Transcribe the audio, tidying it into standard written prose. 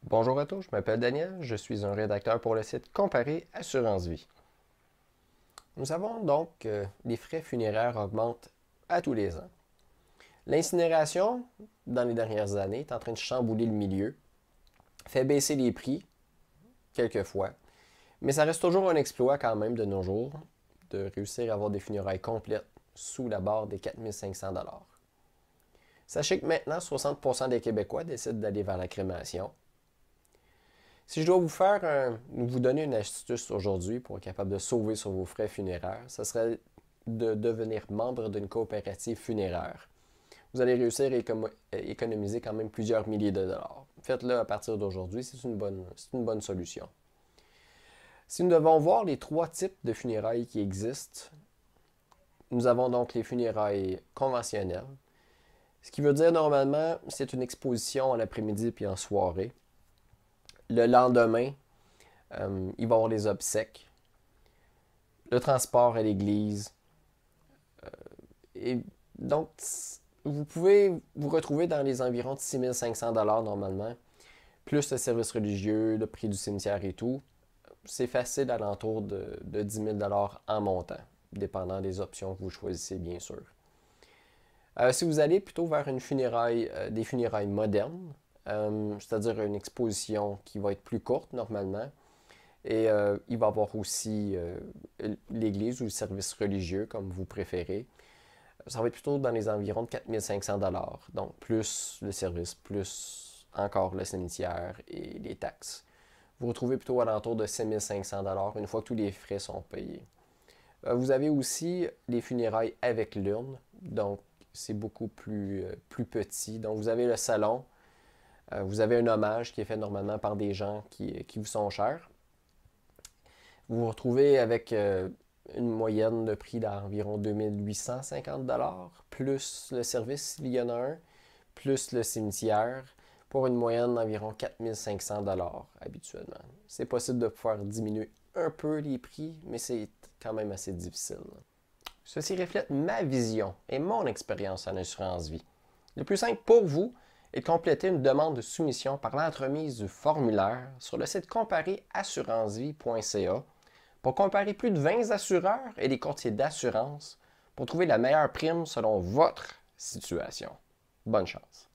Bonjour à tous, je m'appelle Daniel, je suis un rédacteur pour le site Comparé Assurance Vie. Nous savons donc que les frais funéraires augmentent à tous les ans. L'incinération, dans les dernières années, est en train de chambouler le milieu, fait baisser les prix quelquefois, mais ça reste toujours un exploit quand même de nos jours de réussir à avoir des funérailles complètes sous la barre des 4500 $. Sachez que maintenant, 60% des Québécois décident d'aller vers la crémation. Si je dois vous donner une astuce aujourd'hui pour être capable de sauver sur vos frais funéraires, ce serait de devenir membre d'une coopérative funéraire. Vous allez réussir à économiser quand même plusieurs milliers de dollars. Faites-le à partir d'aujourd'hui, c'est une bonne solution. Si nous devons voir les trois types de funérailles qui existent, nous avons donc les funérailles conventionnelles, ce qui veut dire normalement c'est une exposition en après-midi puis en soirée. Le lendemain, il va y avoir les obsèques, le transport à l'église. Et donc, vous pouvez vous retrouver dans les environs de 6500 $ normalement, plus le service religieux, le prix du cimetière et tout. C'est facile alentour de 10 000 $ en montant, dépendant des options que vous choisissez, bien sûr. Si vous allez plutôt vers des funérailles modernes, c'est-à-dire une exposition qui va être plus courte normalement, et il va y avoir aussi l'église ou le service religieux, comme vous préférez. Ça va être plutôt dans les environs de 4500 $. Donc, plus le service, plus encore le cimetière et les taxes. Vous retrouvez plutôt à l'entour de 5500 $ une fois que tous les frais sont payés. Vous avez aussi les funérailles avec l'urne. Donc, c'est beaucoup plus petit. Donc, vous avez le salon. Vous avez un hommage qui est fait normalement par des gens qui vous sont chers. Vous vous retrouvez avec une moyenne de prix d'environ 2850 $, plus le service, s'il y en a un, plus le cimetière, pour une moyenne d'environ 4500 $ habituellement. C'est possible de pouvoir diminuer un peu les prix, mais c'est quand même assez difficile. Ceci reflète ma vision et mon expérience en assurance vie. Le plus simple pour vous est de compléter une demande de soumission par l'entremise du formulaire sur le site comparéassurancevie.ca pour comparer plus de 20 assureurs et des courtiers d'assurance pour trouver la meilleure prime selon votre situation. Bonne chance!